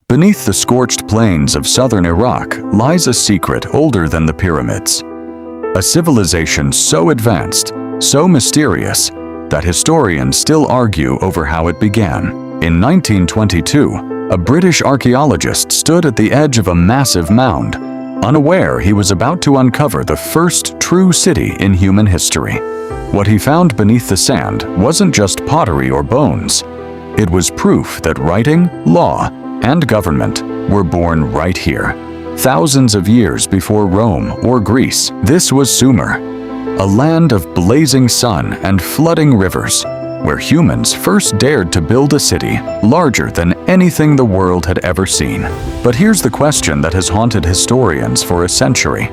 Beneath the scorched plains of southern Iraq lies a secret older than the pyramids. A civilization so advanced, so mysterious, that historians still argue over how it began. In 1922, a British archaeologist stood at the edge of a massive mound, unaware he was about to uncover the first true city in human history. What he found beneath the sand wasn't just pottery or bones. It was proof that writing, law, and government were born right here, thousands of years before Rome or Greece. This was Sumer, a land of blazing sun and flooding rivers, where humans first dared to build a city larger than anything the world had ever seen. But here's the question that has haunted historians for a century.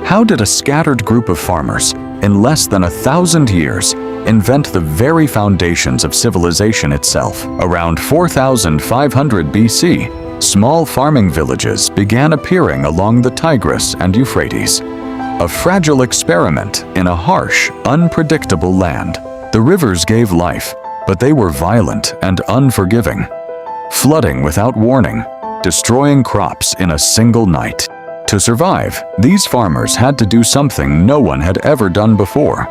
How did a scattered group of farmers, in less than 1,000 years, invent the very foundations of civilization itself? Around 4,500 BC, small farming villages began appearing along the Tigris and Euphrates. A fragile experiment in a harsh, unpredictable land. The rivers gave life, but they were violent and unforgiving, flooding without warning, destroying crops in a single night. To survive, these farmers had to do something no one had ever done before: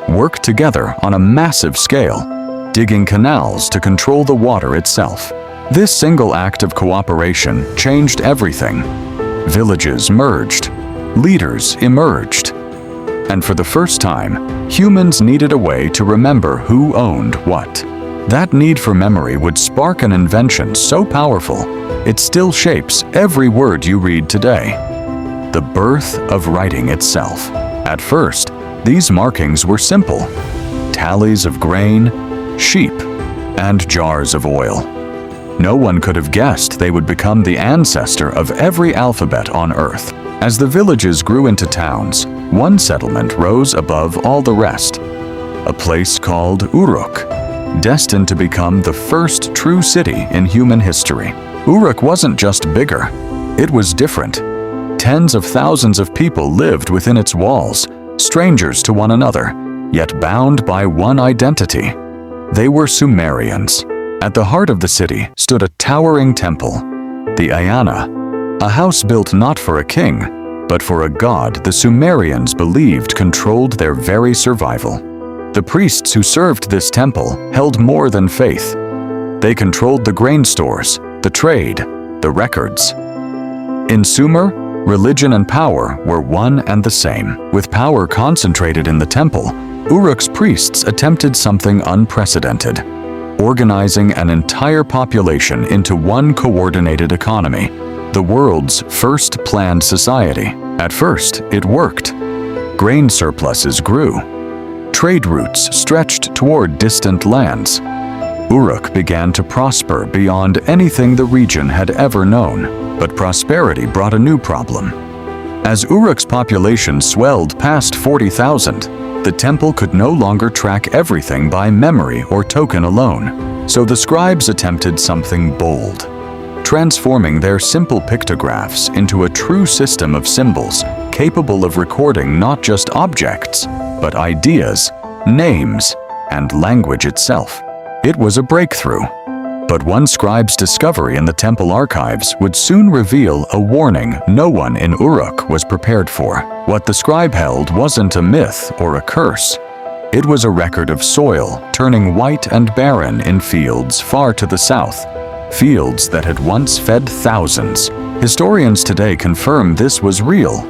work together on a massive scale, digging canals to control the water itself. This single act of cooperation changed everything. Villages merged, leaders emerged, and for the first time, humans needed a way to remember who owned what. That need for memory would spark an invention so powerful, it still shapes every word you read today: the birth of writing itself. At first, these markings were simple: tallies of grain, sheep, and jars of oil. No one could have guessed they would become the ancestor of every alphabet on Earth. As the villages grew into towns, one settlement rose above all the rest, a place called Uruk, destined to become the first true city in human history. Uruk wasn't just bigger, it was different. Tens of thousands of people lived within its walls, strangers to one another, yet bound by one identity. They were Sumerians. At the heart of the city stood a towering temple, the Ayana, a house built not for a king, but for a god the Sumerians believed controlled their very survival. The priests who served this temple held more than faith. They controlled the grain stores, the trade, the records. In Sumer, religion and power were one and the same. With power concentrated in the temple, Uruk's priests attempted something unprecedented: organizing an entire population into one coordinated economy, the world's first planned society. At first, it worked. Grain surpluses grew. Trade routes stretched toward distant lands. Uruk began to prosper beyond anything the region had ever known. But prosperity brought a new problem. As Uruk's population swelled past 40,000, the temple could no longer track everything by memory or token alone. So the scribes attempted something bold, transforming their simple pictographs into a true system of symbols capable of recording not just objects, but ideas, names, and language itself. It was a breakthrough. But one scribe's discovery in the temple archives would soon reveal a warning no one in Uruk was prepared for. What the scribe held wasn't a myth or a curse. It was a record of soil turning white and barren in fields far to the south, fields that had once fed thousands. Historians today confirm this was real.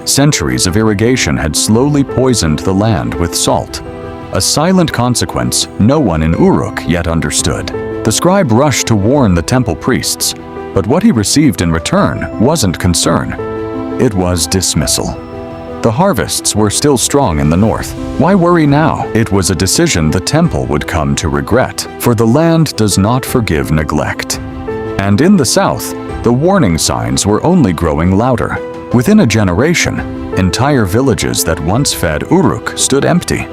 Centuries of irrigation had slowly poisoned the land with salt, a silent consequence no one in Uruk yet understood. The scribe rushed to warn the temple priests, but what he received in return wasn't concern. It was dismissal. The harvests were still strong in the north. Why worry now? It was a decision the temple would come to regret, for the land does not forgive neglect. And in the south, the warning signs were only growing louder. Within a generation, entire villages that once fed Uruk stood empty.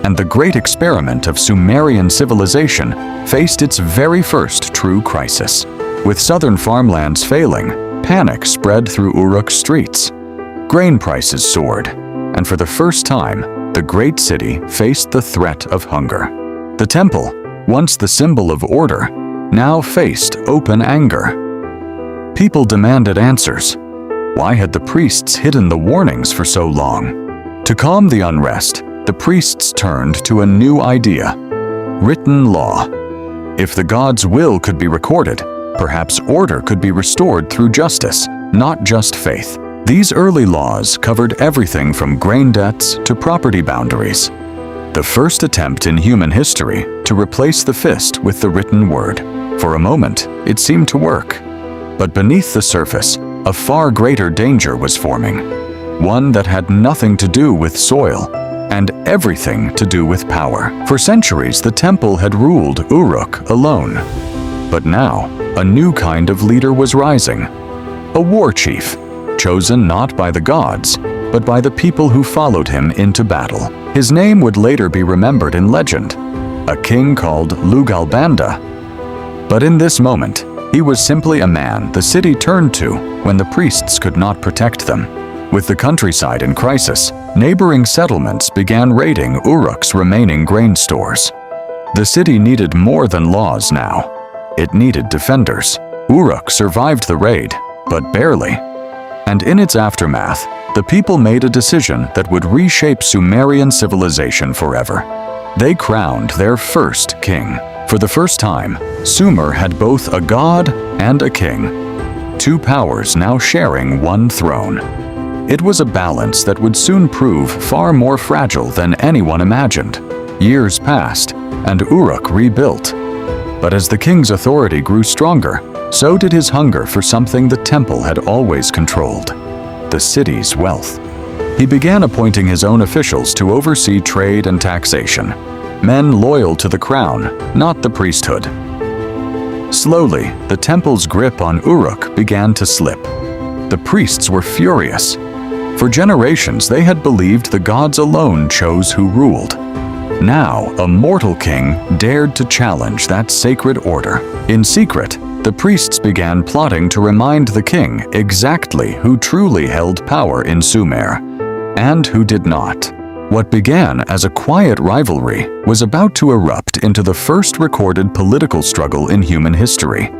And the great experiment of Sumerian civilization faced its very first true crisis. With southern farmlands failing, panic spread through Uruk's streets. Grain prices soared, and for the first time, the great city faced the threat of hunger. The temple, once the symbol of order, now faced open anger. People demanded answers. Why had the priests hidden the warnings for so long? To calm the unrest, the priests turned to a new idea: written law. If the gods' will could be recorded, perhaps order could be restored through justice, not just faith. These early laws covered everything from grain debts to property boundaries. The first attempt in human history to replace the fist with the written word. For a moment, it seemed to work. But beneath the surface, a far greater danger was forming. One that had nothing to do with soil and everything to do with power. For centuries, the temple had ruled Uruk alone. But now, a new kind of leader was rising. A war chief, chosen not by the gods, but by the people who followed him into battle. His name would later be remembered in legend, a king called Lugalbanda. But in this moment, he was simply a man the city turned to when the priests could not protect them. With the countryside in crisis, neighboring settlements began raiding Uruk's remaining grain stores. The city needed more than laws now. It needed defenders. Uruk survived the raid, but barely. And in its aftermath, the people made a decision that would reshape Sumerian civilization forever. They crowned their first king. For the first time, Sumer had both a god and a king, two powers now sharing one throne. It was a balance that would soon prove far more fragile than anyone imagined. Years passed, and Uruk rebuilt. But as the king's authority grew stronger, so did his hunger for something the temple had always controlled: the city's wealth. He began appointing his own officials to oversee trade and taxation, men loyal to the crown, not the priesthood. Slowly, the temple's grip on Uruk began to slip. The priests were furious. For generations, they had believed the gods alone chose who ruled. Now, a mortal king dared to challenge that sacred order. In secret, the priests began plotting to remind the king exactly who truly held power in Sumer, and who did not. What began as a quiet rivalry was about to erupt into the first recorded political struggle in human history.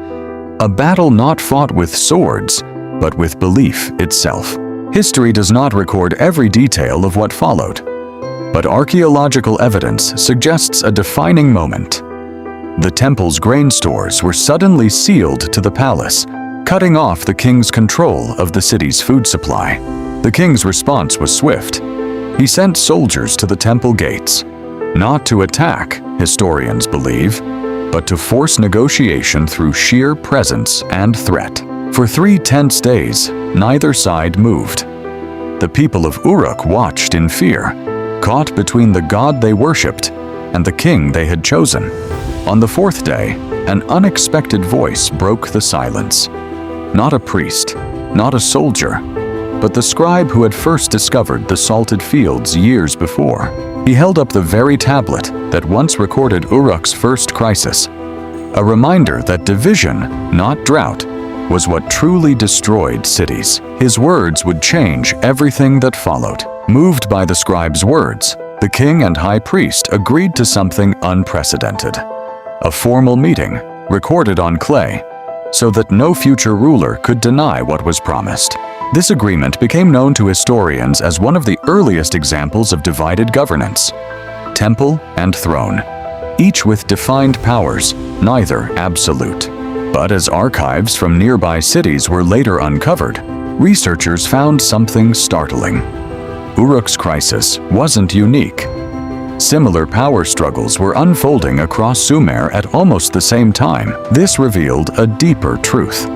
A battle not fought with swords, but with belief itself. History does not record every detail of what followed, but archaeological evidence suggests a defining moment. The temple's grain stores were suddenly sealed to the palace, cutting off the king's control of the city's food supply. The king's response was swift. He sent soldiers to the temple gates, not to attack, historians believe, but to force negotiation through sheer presence and threat. For 3 tense days, neither side moved. The people of Uruk watched in fear, caught between the god they worshipped and the king they had chosen. On the 4th day, an unexpected voice broke the silence. Not a priest, not a soldier, but the scribe who had first discovered the salted fields years before. He held up the very tablet that once recorded Uruk's first crisis, a reminder that division, not drought, was what truly destroyed cities. His words would change everything that followed. Moved by the scribe's words, the king and high priest agreed to something unprecedented. A formal meeting, recorded on clay, so that no future ruler could deny what was promised. This agreement became known to historians as one of the earliest examples of divided governance: temple and throne, each with defined powers, neither absolute. But as archives from nearby cities were later uncovered, researchers found something startling. Uruk's crisis wasn't unique. Similar power struggles were unfolding across Sumer at almost the same time. This revealed a deeper truth.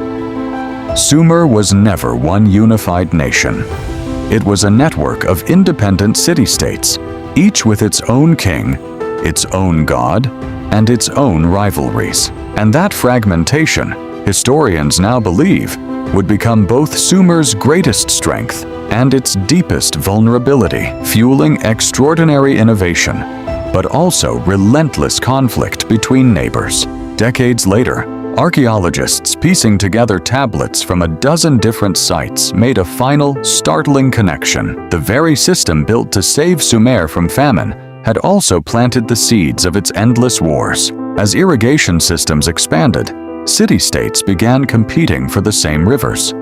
Sumer was never one unified nation. It was a network of independent city-states, each with its own king, its own god, and its own rivalries. And that fragmentation, historians now believe, would become both Sumer's greatest strength and its deepest vulnerability, fueling extraordinary innovation, but also relentless conflict between neighbors. Decades later, archaeologists piecing together tablets from a dozen different sites made a final, startling connection. The very system built to save Sumer from famine had also planted the seeds of its endless wars. As irrigation systems expanded, city-states began competing for the same rivers.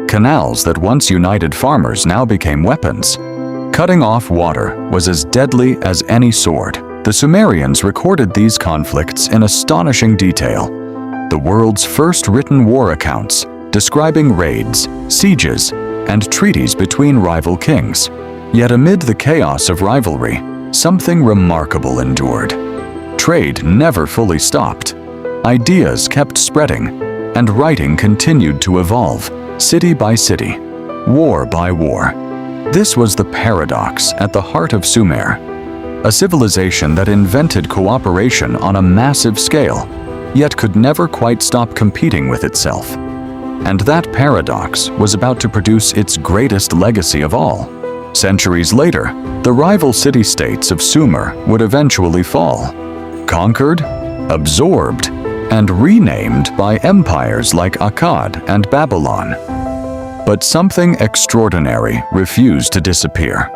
Canals that once united farmers now became weapons. Cutting off water was as deadly as any sword. The Sumerians recorded these conflicts in astonishing detail. The world's first written war accounts, describing raids, sieges, and treaties between rival kings. Yet amid the chaos of rivalry, something remarkable endured. Trade never fully stopped. Ideas kept spreading, and writing continued to evolve, city by city, war by war. This was the paradox at the heart of Sumer, a civilization that invented cooperation on a massive scale, yet could never quite stop competing with itself. And that paradox was about to produce its greatest legacy of all. Centuries later, the rival city-states of Sumer would eventually fall, conquered, absorbed, and renamed by empires like Akkad and Babylon. But something extraordinary refused to disappear.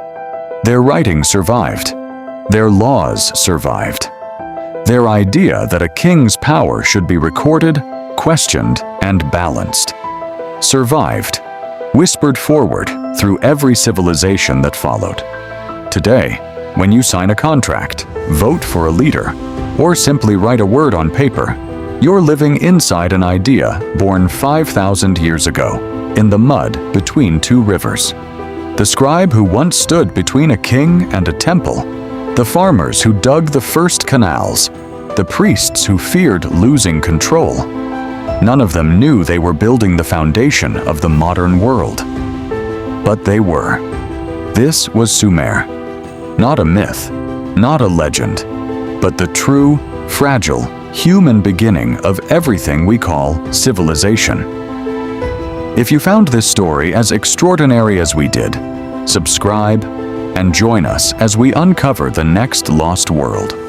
Their writing survived. Their laws survived. Their idea that a king's power should be recorded, questioned, and balanced survived, whispered forward through every civilization that followed. Today, when you sign a contract, vote for a leader, or simply write a word on paper, you're living inside an idea born 5,000 years ago, in the mud between two rivers. The scribe who once stood between a king and a temple, the farmers who dug the first canals, the priests who feared losing control. None of them knew they were building the foundation of the modern world. But they were. This was Sumer. Not a myth, not a legend, but the true, fragile, human beginning of everything we call civilization. If you found this story as extraordinary as we did, subscribe and join us as we uncover the next lost world.